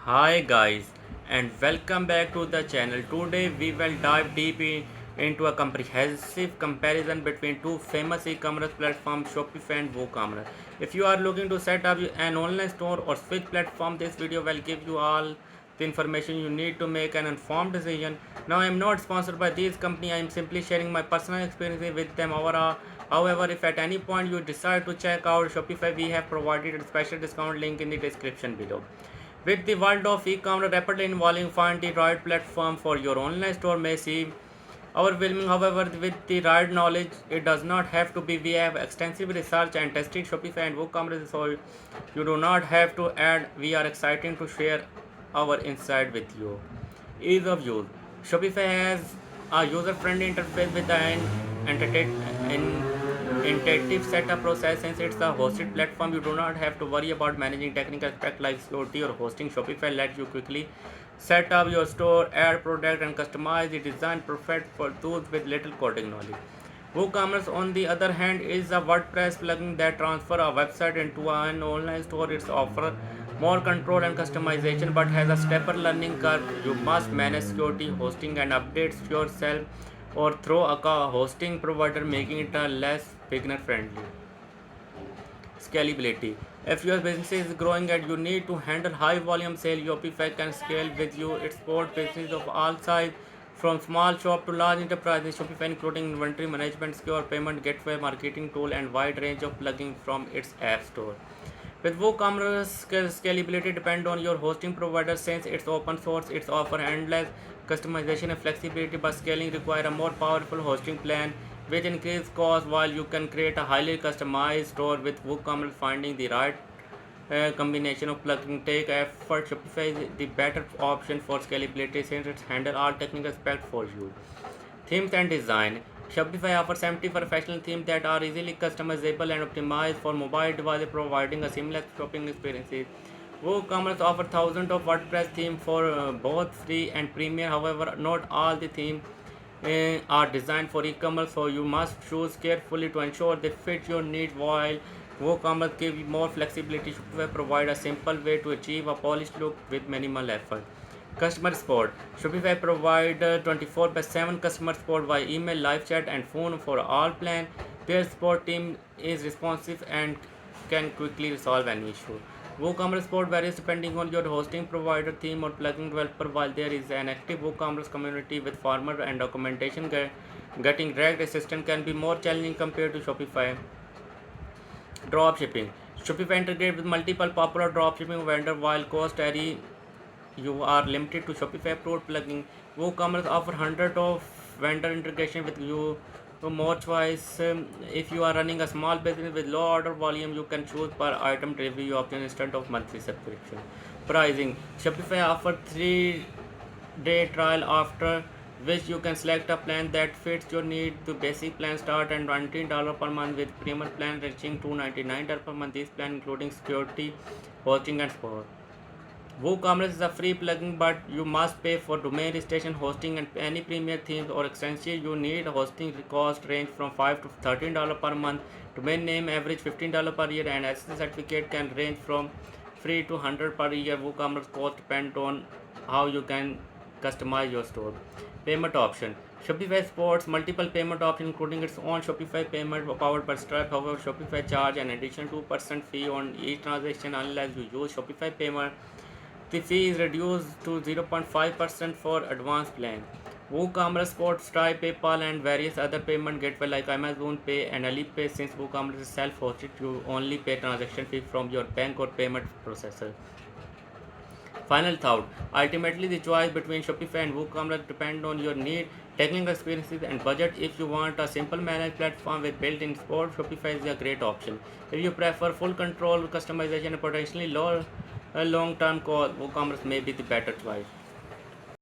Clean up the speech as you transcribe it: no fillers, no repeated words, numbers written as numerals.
Hi guys, and welcome back to the channel. Today we will dive into a comprehensive comparison between two famous e-commerce platforms, Shopify and WooCommerce. If you are looking to set up an online store or switch platform, this video will give you all the information you need to make an informed decision. Now I am not sponsored by these companies. I am simply sharing my personal experience with them overall. However, if at any point you decide to check out Shopify, we have provided a special discount link in the description below. With the world of e-commerce rapidly evolving, find the right platform for your online store may seem overwhelming. However, with the right knowledge, it does not have to be. We have extensive research and tested Shopify and WooCommerce, so you do not have to add. We are excited to share our insight with you. Ease of use. Shopify has a user-friendly interface with an intuitive setup process. Since it's a hosted platform, you do not have to worry about managing technical aspects like security or hosting. Shopify lets you quickly set up your store, add product, and customize the design perfect for those with little coding knowledge. WooCommerce, on the other hand, is a WordPress plugin that transfers a website into an online store. It offers more control and customization but has a steeper learning curve. You must manage security, hosting, and updates yourself or through a hosting provider, making it a less beginner friendly. Scalability. If your business is growing and you need to handle high volume sale, Shopify can scale with you. It supports businesses of all size, from small shop to large enterprises. Shopify including inventory management, secure payment gateway, marketing tool, and wide range of plugins from its app store. With WooCommerce, scalability depends on your hosting provider. Since it's open source, it's offer endless customization and flexibility, but scaling require a more powerful hosting plan, which increase cost. While you can create a highly customized store with WooCommerce, finding the right combination of plugin take effort. Shopify is the better option for scalability since it handle all technical aspects for you. Themes and design. Shopify offers 70 professional themes that are easily customizable and optimized for mobile devices, providing a seamless shopping experience. WooCommerce offers thousands of WordPress themes for both free and premium. However, not all the themes are designed for e-commerce, so you must choose carefully to ensure they fit your needs. While WooCommerce gives you more flexibility, Shopify provide a simple way to achieve a polished look with minimal effort. Customer support. Shopify provide 24 by 7 customer support via email, live chat, and phone for all plan. Their support team is responsive and can quickly resolve any issue. WooCommerce support varies depending on your hosting provider, theme, or plugin developer. While there is an active WooCommerce community with farmer and documentation, getting direct assistance can be more challenging compared to Shopify. Dropshipping. Shopify integrates with multiple popular dropshipping vendors while cost vary. You are limited to Shopify approved plugin. WooCommerce offer hundred of vendor integration with you more choice. If you are running a small business with low order volume, you can choose per item delivery option instead of monthly subscription. Pricing. Shopify offer 3-day trial after which you can select a plan that fits your need. The basic plan start at $19 per month with premium plan reaching $299 per month. This plan including security, hosting and support. WooCommerce is a free plugin, but you must pay for domain registration, hosting, and any premier themes or extensions you need. Hosting cost range from $5 to $13 per month. Domain name average $15 per year, and SSL certificate can range from free to 100 per year. WooCommerce cost depend on how you can customize your store. Payment option. Shopify supports multiple payment options, including its own Shopify payment powered by Stripe. However, Shopify charge an additional 2% fee on each transaction unless you use Shopify payment. The fee is reduced to 0.5% for advanced plan. WooCommerce supports Stripe, PayPal, and various other payment gateways like Amazon Pay and Alipay. Since WooCommerce is self-hosted, you only pay transaction fee from your bank or payment processor. Final thought. Ultimately, the choice between Shopify and WooCommerce depends on your need, technical experiences, and budget. If you want a simple managed platform with built-in support, Shopify is a great option. If you prefer full control, customization, and potentially low long-term cost, WooCommerce may be the better choice.